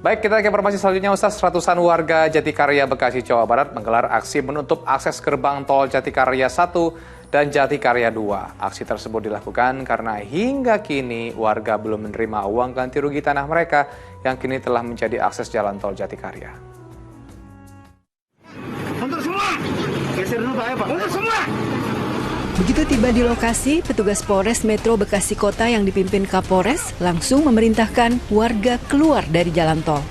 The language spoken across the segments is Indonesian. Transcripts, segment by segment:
Baik, kita ke informasi selanjutnya, Ustaz. Ratusan warga Jatikarya, Bekasi, Jawa Barat menggelar aksi menutup akses gerbang tol Jatikarya 1 dan Jatikarya 2. Aksi tersebut dilakukan karena hingga kini warga belum menerima uang ganti rugi tanah mereka yang kini telah menjadi akses jalan tol Jatikarya. Untuk semua! Geser dulu Pak ya Pak. Untuk semua! Begitu tiba di lokasi, petugas Polres Metro Bekasi Kota yang dipimpin Kapolres langsung memerintahkan warga keluar dari jalan tol.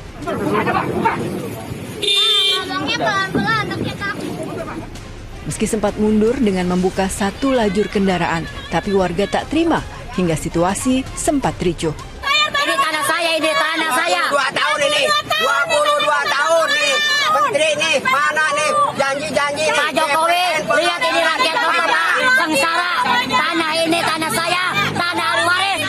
Meski sempat mundur dengan membuka satu lajur kendaraan, tapi warga tak terima hingga situasi sempat ricuh. Ini tanah saya, ini tanah saya. 22 tahun ini, 22 tahun nih. Menteri nih, mana nih janji-janji nih. Pak Jokowi, lihat ini rakyat Bapak sengsara. Tanah ini tanah saya, tanah ahli waris.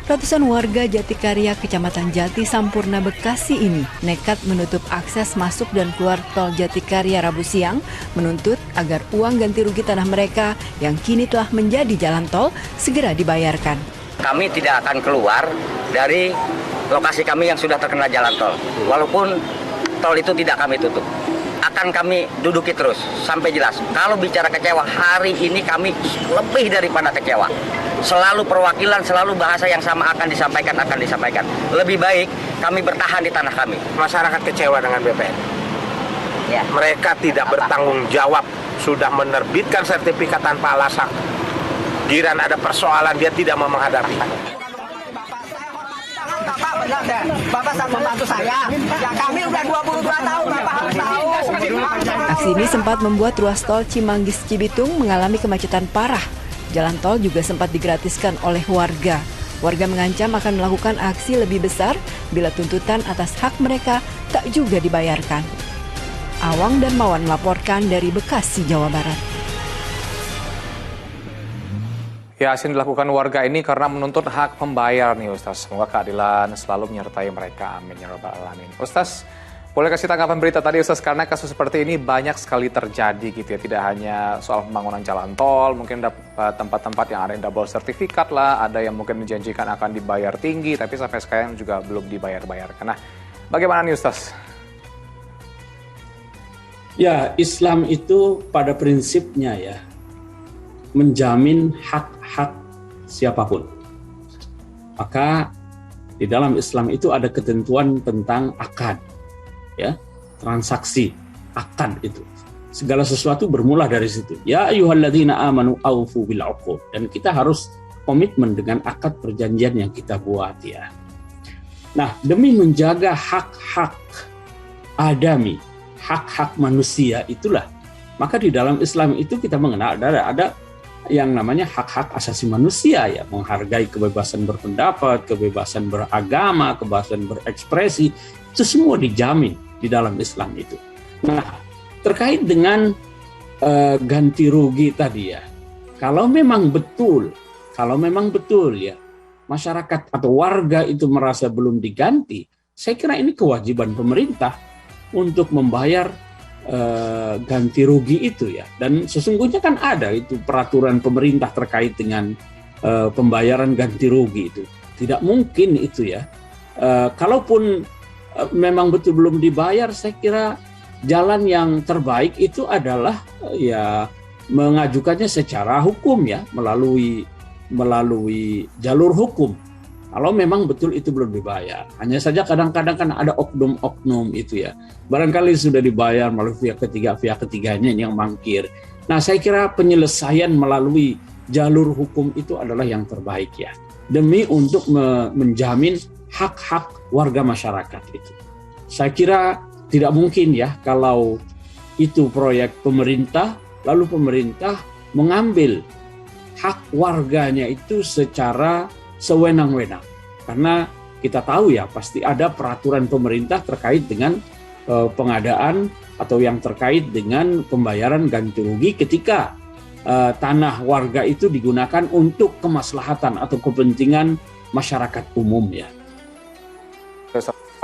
Ratusan warga Jatikarya, Kecamatan Jati Sampurna, Bekasi ini nekat menutup akses masuk dan keluar tol Jatikarya Rabu siang, menuntut agar uang ganti rugi tanah mereka yang kini telah menjadi jalan tol segera dibayarkan. Kami tidak akan keluar dari lokasi kami yang sudah terkena jalan tol. Walaupun tol itu tidak kami tutup. Akan kami duduki terus sampai jelas. Kalau bicara kecewa, hari ini kami lebih daripada kecewa. Selalu perwakilan, selalu bahasa yang sama akan disampaikan. Lebih baik kami bertahan di tanah kami. Masyarakat kecewa dengan BPN. Ya. Mereka tidak bertanggung jawab, sudah menerbitkan sertifikat tanpa alasan. Giran ada persoalan, dia tidak mau menghadapi. Bapak sama membantu saya. Ya kami udah 22 tahun, Bapak harus tahu. Aksi ini sempat membuat ruas tol Cimanggis Cibitung mengalami kemacetan parah. Jalan tol juga sempat digratiskan oleh warga. Warga mengancam akan melakukan aksi lebih besar bila tuntutan atas hak mereka tak juga dibayarkan. Awang dan Mawan melaporkan dari Bekasi, Jawa Barat. Ya, aksi dilakukan warga ini karena menuntut hak pembayar nih, Ustaz. Semoga keadilan selalu menyertai mereka. Amin ya rabbal alamin. Ustaz, boleh kasih tanggapan berita tadi, Ustaz, karena kasus seperti ini banyak sekali terjadi gitu ya. Tidak hanya soal pembangunan jalan tol, mungkin tempat-tempat yang ada double sertifikat lah, ada yang mungkin menjanjikan akan dibayar tinggi, tapi sampai sekarang juga belum dibayar-bayarkan. Nah, bagaimana nih, Ustaz? Ya, Islam itu pada prinsipnya ya, menjamin hak-hak siapapun. Maka di dalam Islam itu ada ketentuan tentang akad, ya, transaksi, akad itu. Segala sesuatu bermula dari situ. Ya ayyuhalladzina amanu aufu bil uqud. Dan kita harus komitmen dengan akad perjanjian yang kita buat ya. Nah, demi menjaga hak-hak adami, hak-hak manusia itulah, maka di dalam Islam itu kita mengenal ada yang namanya hak-hak asasi manusia ya, menghargai kebebasan berpendapat, kebebasan beragama, kebebasan berekspresi, itu semua dijamin di dalam Islam itu. Nah, terkait dengan ganti rugi tadi ya, kalau memang betul ya masyarakat atau warga itu merasa belum diganti, saya kira ini kewajiban pemerintah untuk membayar ganti rugi itu ya. Dan sesungguhnya kan ada itu peraturan pemerintah terkait dengan pembayaran ganti rugi itu. Tidak mungkin itu ya. Kalaupun memang betul belum dibayar, saya kira jalan yang terbaik itu adalah ya mengajukannya secara hukum ya, melalui jalur hukum. Kalau memang betul itu belum dibayar. Hanya saja kadang-kadang kan ada oknum-oknum itu ya. Barangkali sudah dibayar melalui pihak ketiganya yang mangkir. Nah, saya kira penyelesaian melalui jalur hukum itu adalah yang terbaik ya. Demi untuk menjamin hak-hak warga masyarakat itu. Saya kira tidak mungkin ya kalau itu proyek pemerintah, lalu pemerintah mengambil hak warganya itu secara sewenang-wenang. Karena kita tahu ya pasti ada peraturan pemerintah terkait dengan pengadaan atau yang terkait dengan pembayaran ganti rugi ketika tanah warga itu digunakan untuk kemaslahatan atau kepentingan masyarakat umum ya.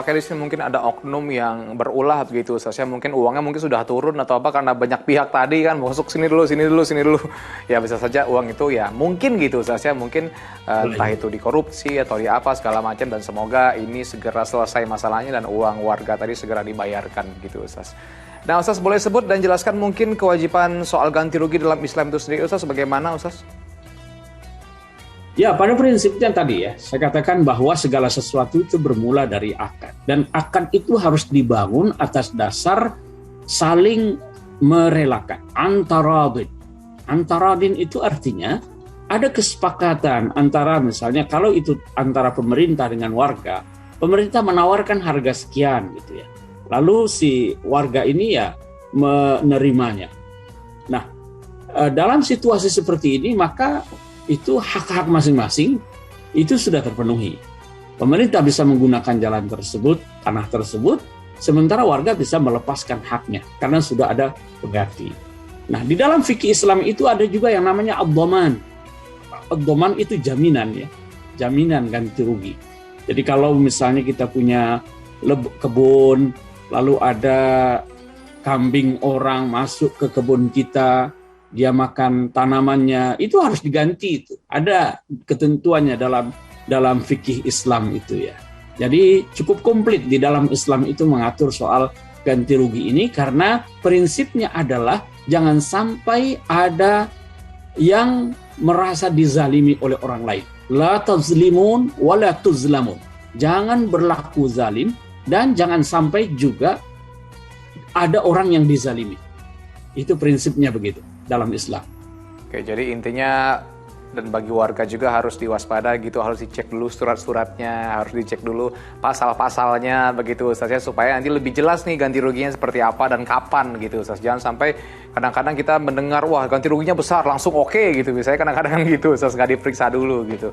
Pakai di sini mungkin ada oknum yang berulah begitu Ustaz ya, mungkin uangnya mungkin sudah turun atau apa karena banyak pihak tadi kan masuk sini dulu. Ya bisa saja uang itu ya mungkin gitu Ustaz ya, mungkin entah itu dikorupsi atau di apa segala macam, dan semoga ini segera selesai masalahnya dan uang warga tadi segera dibayarkan gitu Ustaz. Nah Ustaz, boleh sebut dan jelaskan mungkin kewajiban soal ganti rugi dalam Islam itu sendiri Ustaz, bagaimana Ustaz? Ya, pada prinsipnya tadi ya, saya katakan bahwa segala sesuatu itu bermula dari akad. Dan akad itu harus dibangun atas dasar saling merelakan. Antaradin itu artinya ada kesepakatan antara, misalnya kalau itu antara pemerintah dengan warga, pemerintah menawarkan harga sekian gitu ya. Lalu si warga ini ya menerimanya. Nah, dalam situasi seperti ini maka itu hak-hak masing-masing itu sudah terpenuhi. Pemerintah bisa menggunakan jalan tersebut, tanah tersebut, sementara warga bisa melepaskan haknya karena sudah ada pengganti. Nah, di dalam fikih Islam itu ada juga yang namanya ad-dhaman. Ad-dhaman itu jaminan ya, jaminan ganti rugi. Jadi kalau misalnya kita punya kebun, lalu ada kambing orang masuk ke kebun kita, dia makan tanamannya, itu harus diganti itu. Ada ketentuannya dalam fikih Islam itu ya. Jadi cukup komplit di dalam Islam itu mengatur soal ganti rugi ini karena prinsipnya adalah jangan sampai ada yang merasa dizalimi oleh orang lain. La tazlimun wa la tuzlamun. Jangan berlaku zalim dan jangan sampai juga ada orang yang dizalimi. Itu prinsipnya begitu dalam Islam. Oke, jadi intinya dan bagi warga juga harus diwaspada gitu, harus dicek dulu surat-suratnya, harus dicek dulu pasal-pasalnya begitu Ustaz ya, supaya nanti lebih jelas nih ganti ruginya seperti apa dan kapan gitu Ustaz. Jangan sampai kadang-kadang kita mendengar wah ganti ruginya besar langsung oke gitu, misalnya kadang-kadang gitu Ustaz, nggak diperiksa dulu gitu.